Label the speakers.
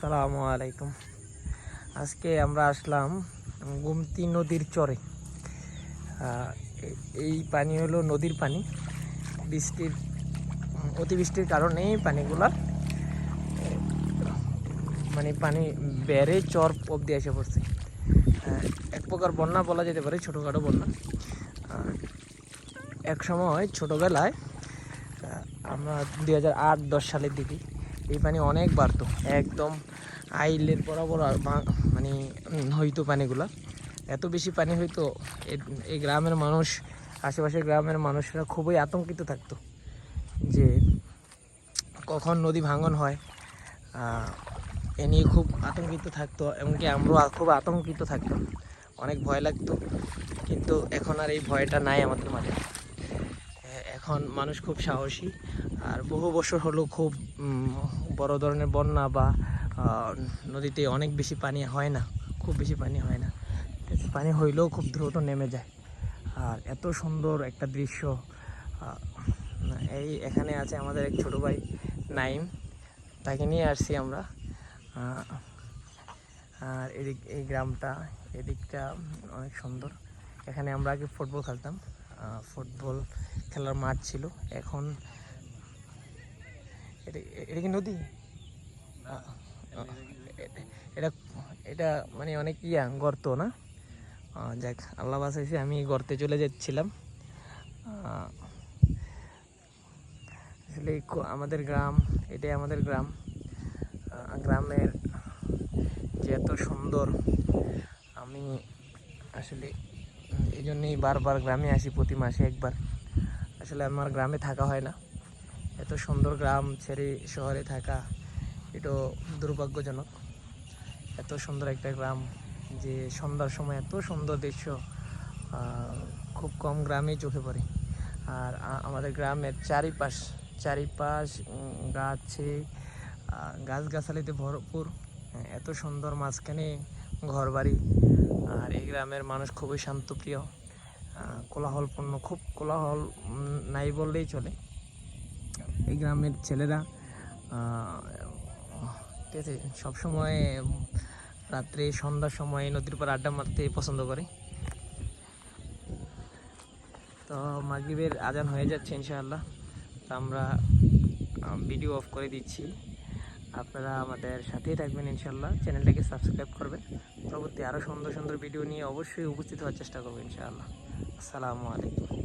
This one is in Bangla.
Speaker 1: আসসালামু আলাইকুম। আজকে আমরা আসলাম গুমতি নদীর চরে। এই পানি হলো নদীর পানি। অতিবৃষ্টির কারণে এই পানিগুলা পানি বেড়ে চর অবধি এসে পড়ছে। এক প্রকার বন্যা বলা যেতে পারে, ছোটোখাটো বন্যা। এক সময় ছোটোবেলায় আমরা 2008-10 সালের দিকে এই পানি অনেক বাড়তো, একদম আইলের বরাবর হইতো পানিগুলা। এত বেশি পানি হইতো, এই গ্রামের মানুষ, আশেপাশের গ্রামের মানুষরা খুবই আতঙ্কিত থাকতো যে কখন নদী ভাঙন হয়। এ নিয়ে খুব আতঙ্কিত থাকতো, এমনকি আমরাও খুব আতঙ্কিত থাকতাম, অনেক ভয় লাগতো। কিন্তু এখন আর এই ভয়টা নাই আমাদের মাঝে। এখন মানুষ খুব সাহসী, আর বহু বছর হলো খুব বড় ধরনের বন্যা বা নদীতে অনেক বেশি পানি হয় না, খুব বেশি পানি হয় না। পানি হইলেও খুব দ্রুত নেমে যায়। আর এত সুন্দর একটা দৃশ্য। এখানে আছে আমাদের এক ছোটো ভাই নাইম, তাকে নিয়ে আসছি আমরা। আর এই গ্রামটা, এদিকটা অনেক সুন্দর। এখানে আমরা আগে ফুটবল খেলতাম, ফুটবল খেলার মাঠ ছিল। এখন এটা কি নদী? এটা এটা অনেক গর্ত না? যাক, আল্লাহ বাঁচাইছে, আমি গর্তে চলে যাচ্ছিলাম। আসলে আমাদের গ্রাম, এটাই আমাদের গ্রাম। গ্রামের যে এত সুন্দর, আমি আসলে এই জন্যই বারবার গ্রামে আসি, প্রতি মাসে একবার। আসলে আমার গ্রামে থাকা হয় না। এত সুন্দর গ্রাম ছেড়ে শহরে থাকা এটাও দুর্ভাগ্যজনক। এত সুন্দর একটা গ্রাম, যে সন্ধ্যার সময় এত সুন্দর দৃশ্য খুব কম গ্রামেই চোখে পড়ে। আর আমাদের গ্রামের চারিপাশ গাছগাছালিতে ভরপুর, এত সুন্দর, মাঝখানে ঘরবাড়ি। আর এই গ্রামের মানুষ খুবই শান্তপ্রিয়, কোলাহলপূর্ণ, খুব কোলাহল নাই বললেই চলে। এই গ্রামের ছেলেরা ঠিক আছে, সবসময় রাত্রে সন্ধ্যার সময় নদীর উপর আড্ডা মারতে পছন্দ করে। তো মাগরিবের আজান হয়ে যাচ্ছে ইনশাআল্লাহ, তো আমরা ভিডিও অফ করে দিচ্ছি। আপনারা আমাদের সাথেই থাকবেন ইনশাআল্লাহ, চ্যানেলটাকে সাবস্ক্রাইব করবেন। পরবর্তী আরও সুন্দর সুন্দর ভিডিও নিয়ে অবশ্যই উপস্থিত হওয়ার চেষ্টা করবেন ইনশাআল্লাহ। আসসালামু আলাইকুম।